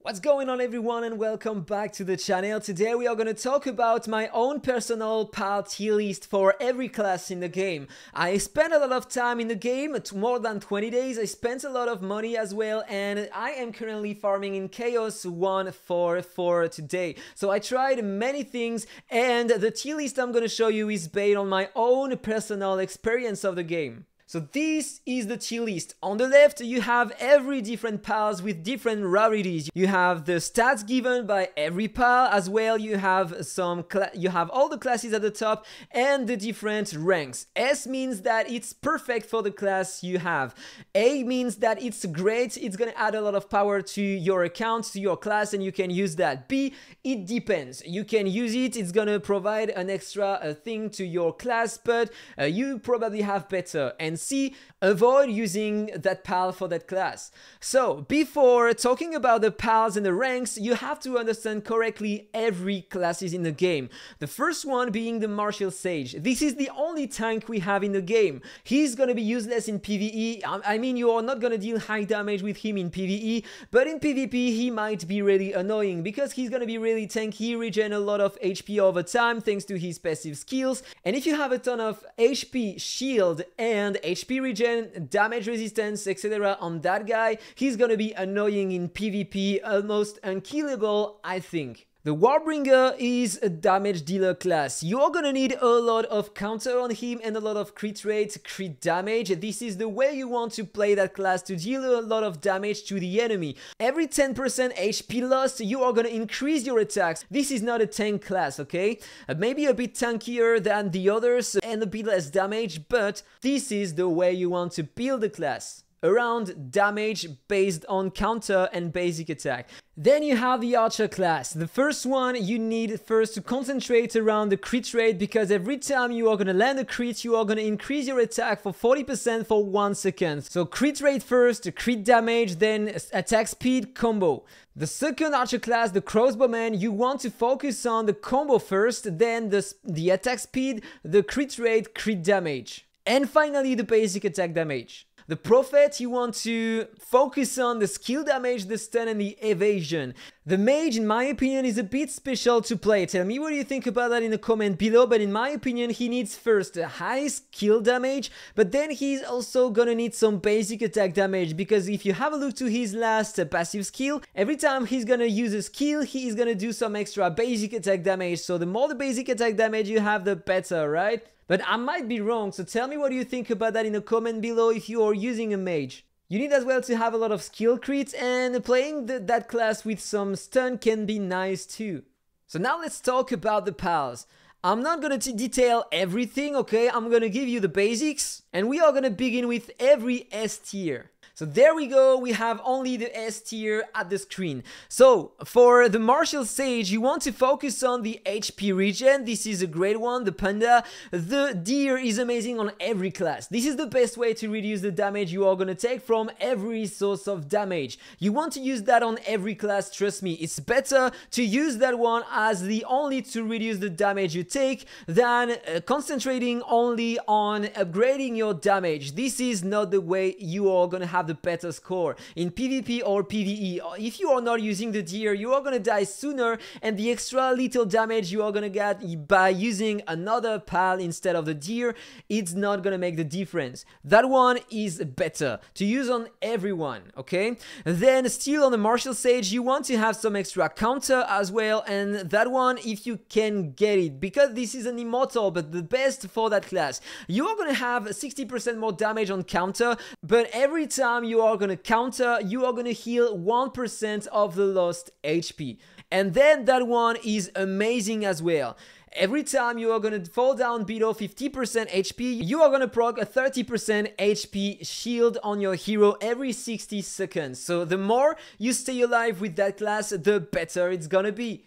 What's going on everyone and welcome back to the channel. Today we are going to talk about my own personal pal tier list for every class in the game. I spent a lot of time in the game, more than 20 days. I spent a lot of money as well, and I am currently farming in Chaos 144 today. So I tried many things, and the tier list I'm going to show you is based on my own personal experience of the game. So this is the tier list. On the left, you have every different pals with different rarities. You have the stats given by every pal, as well you have all the classes at the top and the different ranks. S means that it's perfect for the class you have. A means that it's great, it's gonna add a lot of power to your account, to your class, and you can use that. B, it depends. You can use it, it's gonna provide an extra thing to your class, but you probably have better. And C, avoid using that pal for that class. So before talking about the pals and the ranks, you have to understand correctly every classes in the game. The first one being the Martial Sage. This is the only tank we have in the game. He's gonna be useless in PvE. I mean, you are not gonna deal high damage with him in PvE, but in PvP he might be really annoying because he's gonna be really tanky, regen a lot of HP over time thanks to his passive skills. And if you have a ton of HP, shield, and HP regen, damage resistance, etc. on that guy, he's gonna be annoying in PvP, almost unkillable, I think. The Warbringer is a damage dealer class. You're gonna need a lot of counter on him and a lot of crit rate, crit damage. This is the way you want to play that class, to deal a lot of damage to the enemy. Every 10% HP lost, you are gonna increase your attacks. This is not a tank class, okay? Maybe a bit tankier than the others and a bit less damage, but this is the way you want to build the class, around damage based on counter and basic attack. Then you have the Archer class. The first one, you need first to concentrate around the crit rate, because every time you are gonna land a crit, you are gonna increase your attack for 40% for 1 second. So crit rate first, crit damage, then attack speed, combo. The second Archer class, the Crossbowman, you want to focus on the combo first, then the attack speed, the crit rate, crit damage, and finally the basic attack damage. The Prophet, you want to focus on the skill damage, the stun, and the evasion. The Mage, in my opinion, is a bit special to play. Tell me what you think about that in the comment below, but in my opinion, he needs first a high skill damage, but then he's also gonna need some basic attack damage, because if you have a look to his last passive skill, every time he's gonna use a skill, he is gonna do some extra basic attack damage. So the more the basic attack damage you have, the better, right? But I might be wrong, so tell me what you think about that in the comment below if you are using a mage. You need as well to have a lot of skill crits, and playing that class with some stun can be nice too. So now let's talk about the pals. I'm not gonna detail everything, okay? I'm gonna give you the basics, and we are gonna begin with every S tier. So there we go, we have only the S tier at the screen. So for the Martial Sage, you want to focus on the HP regen. This is a great one, the Panda. The Deer is amazing on every class. This is the best way to reduce the damage you are gonna take from every source of damage. You want to use that on every class, trust me. It's better to use that one as the only to reduce the damage you take than concentrating only on upgrading your damage. This is not the way you are gonna have the better score in PvP or PvE. If you are not using the Deer, you are gonna die sooner, and the extra little damage you are gonna get by using another pal instead of the Deer, it's not gonna make the difference. That one is better to use on everyone, okay? Then still on the Martial Sage, you want to have some extra counter as well, and that one, if you can get it, because this is an immortal, but the best for that class. You are gonna have 60% more damage on counter, but every time you are gonna counter, you are gonna heal 1% of the lost HP. And then that one is amazing as well. Every time you are gonna fall down below 50% HP, you are gonna proc a 30% HP shield on your hero every 60 seconds. So the more you stay alive with that class, the better it's gonna be.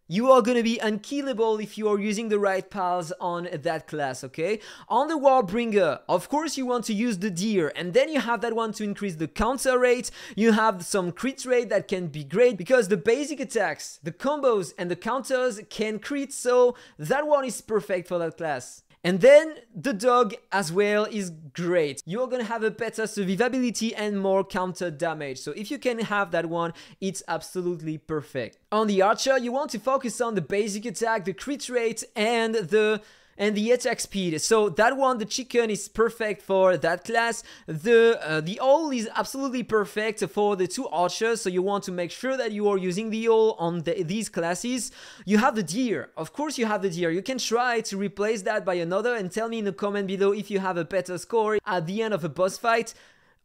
You are gonna be unkillable if you are using the right pals on that class, okay? On the Warbringer, of course you want to use the Deer, and then you have that one to increase the counter rate. You have some crit rate that can be great, because the basic attacks, the combos, and the counters can crit, so that one is perfect for that class. And then the dog as well is great. You're gonna have a better survivability and more counter damage. So if you can have that one, it's absolutely perfect. On the archer, you want to focus on the basic attack, the crit rate, and the attack speed. So that one, the chicken, is perfect for that class. The owl is absolutely perfect for the two archers, so you want to make sure that you are using the owl on these classes. You have the deer. Of course you have the deer. You can try to replace that by another and tell me in the comment below if you have a better score at the end of a boss fight.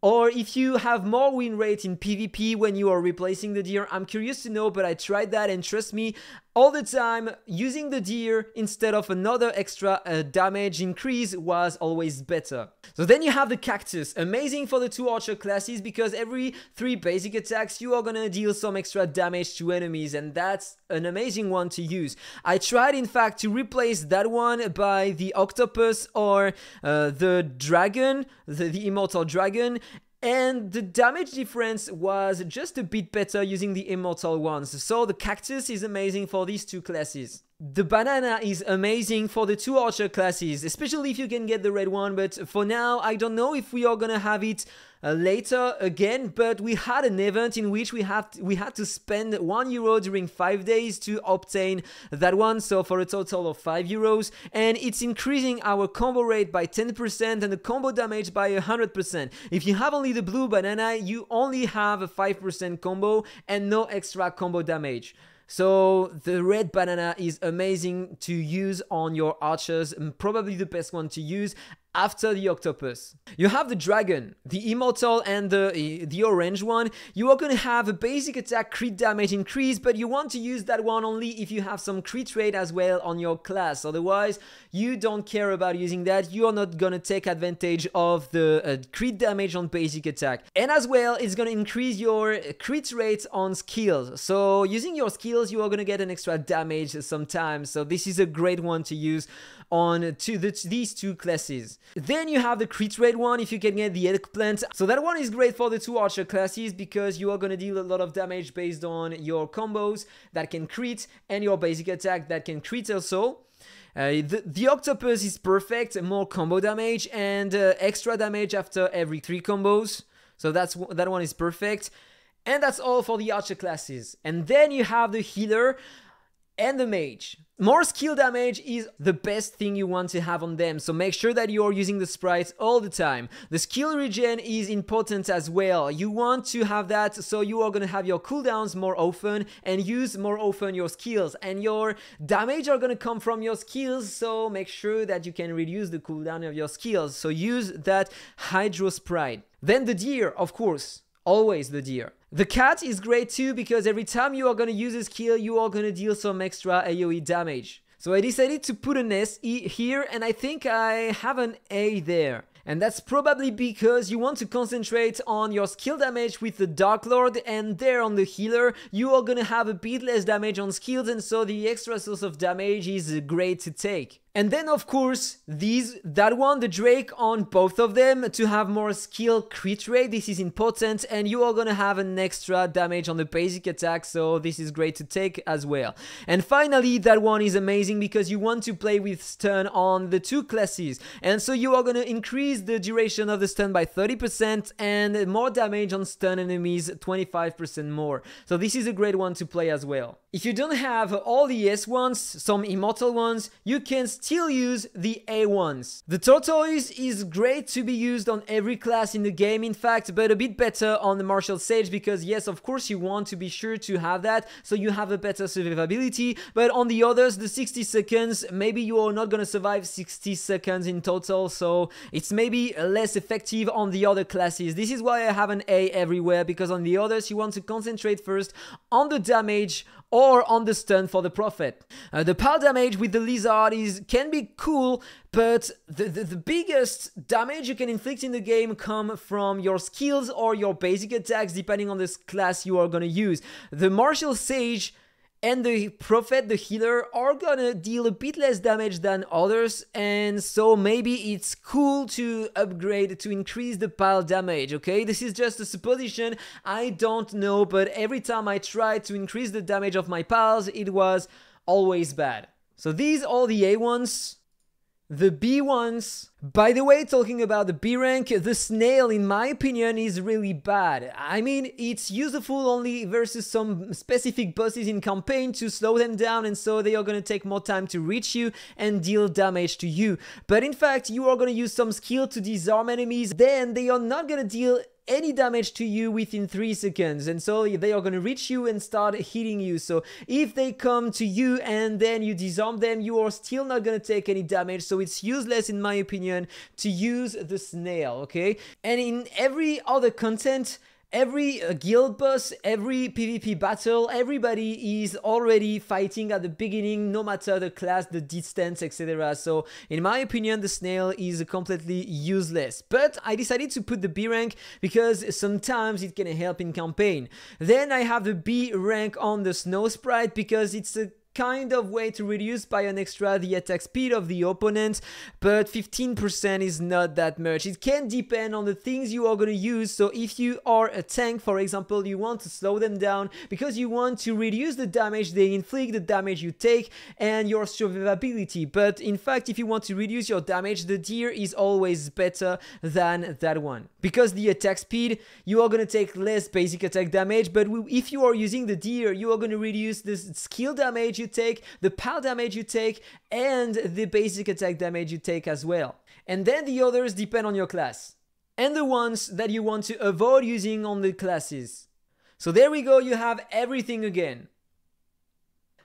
Or if you have more win rate in PvP when you are replacing the deer. I'm curious to know, but I tried that and trust me, all the time using the deer instead of another extra damage increase was always better. So then you have the cactus, amazing for the two archer classes because every 3 basic attacks you are gonna deal some extra damage to enemies, and that's an amazing one to use. I tried in fact to replace that one by the octopus or the dragon, the immortal dragon, and the damage difference was just a bit better using the immortal ones. So the cactus is amazing for these two classes. The banana is amazing for the two archer classes, especially if you can get the red one, but for now I don't know if we are gonna have it later again, but we had an event in which we had to spend €1 during 5 days to obtain that one, so for a total of €5, and it's increasing our combo rate by 10% and the combo damage by 100%. If you have only the blue banana, you only have a 5% combo and no extra combo damage. So the red banana is amazing to use on your archers, and probably the best one to use after the octopus. You have the dragon, the immortal, and the orange one. You are going to have a basic attack crit damage increase, but you want to use that one only if you have some crit rate as well on your class. Otherwise, you don't care about using that. You are not going to take advantage of the crit damage on basic attack. And as well, it's going to increase your crit rate on skills. So using your skills, you are going to get an extra damage sometimes. So this is a great one to use on these two classes. Then you have the crit rate one if you can get the eggplant. So that one is great for the two archer classes because you are going to deal a lot of damage based on your combos that can crit and your basic attack that can crit also. The octopus is perfect, more combo damage and extra damage after every 3 combos. So that one is perfect. And that's all for the archer classes. And then you have the healer and the mage. More skill damage is the best thing you want to have on them, so make sure that you are using the sprites all the time. The skill regen is important as well. You want to have that so you are going to have your cooldowns more often and use more often your skills, and your damage are going to come from your skills, so make sure that you can reduce the cooldown of your skills. So use that hydro sprite. Then the deer, of course. Always the deer. The cat is great too because every time you are going to use a skill, you are going to deal some extra AoE damage. So I decided to put an S here, and I think I have an A there. And that's probably because you want to concentrate on your skill damage with the Dark Lord, and there on the healer you are gonna have a bit less damage on skills, and so the extra source of damage is great to take. And then of course that one, the Drake, on both of them to have more skill crit rate. This is important, and you are gonna have an extra damage on the basic attack, so this is great to take as well. And finally, that one is amazing because you want to play with stun on the two classes, and so you are gonna increase the duration of the stun by 30% and more damage on stun enemies 25% more. So this is a great one to play as well. If you don't have all the S ones, some immortal ones, you can still use the A ones. The tortoise is great to be used on every class in the game, in fact, but a bit better on the martial sage because yes, of course you want to be sure to have that so you have a better survivability, but on the others, the 60 seconds, maybe you are not gonna survive 60 seconds in total, so it's maybe less effective on the other classes. This is why I have an A everywhere, because on the others you want to concentrate first on the damage or on the stun for the prophet. The pile damage with the lizard can be cool, but the biggest damage you can inflict in the game come from your skills or your basic attacks, depending on this class you are gonna use. The martial sage and the prophet, the healer, are gonna deal a bit less damage than others, and so maybe it's cool to upgrade to increase the pile damage, okay? This is just a supposition, I don't know, but every time I tried to increase the damage of my piles, it was always bad. So these are the A ones. the B ones. By the way, talking about the B rank, the snail in my opinion is really bad. I mean, it's useful only versus some specific bosses in campaign to slow them down, and so they are gonna take more time to reach you and deal damage to you. But in fact, you are gonna use some skill to disarm enemies, then they are not gonna deal any damage to you within 3 seconds, and so they are going to reach you and start hitting you. So if they come to you and then you disarm them, you are still not going to take any damage, so it's useless in my opinion to use the snail, okay? And in every other content, every guild boss, every PvP battle, everybody is already fighting at the beginning, no matter the class, the distance, etc. So in my opinion, the snail is completely useless. But I decided to put the B rank because sometimes it can help in campaign. Then I have the B rank on the snow sprite because it's a kind of way to reduce by an extra the attack speed of the opponent, but 15% is not that much. It can depend on the things you are going to use. So if you are a tank, for example, you want to slow them down because you want to reduce the damage they inflict, the damage you take, and your survivability. But in fact, if you want to reduce your damage, the deer is always better than that one. Because the attack speed, you are going to take less basic attack damage, but if you are using the deer, you are going to reduce the skill damage you take, the power damage you take, and the basic attack damage you take as well. And then the others depend on your class and the ones that you want to avoid using on the classes. So there we go, you have everything again.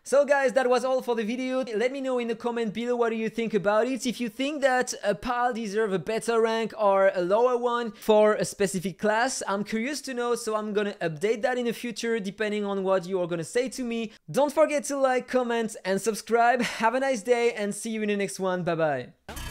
So guys, that was all for the video. Let me know in the comment below what do you think about it. If you think that a PAL deserves a better rank or a lower one for a specific class, I'm curious to know, so I'm gonna update that in the future depending on what you are gonna say to me. Don't forget to like, comment and subscribe. Have a nice day and see you in the next one. Bye bye.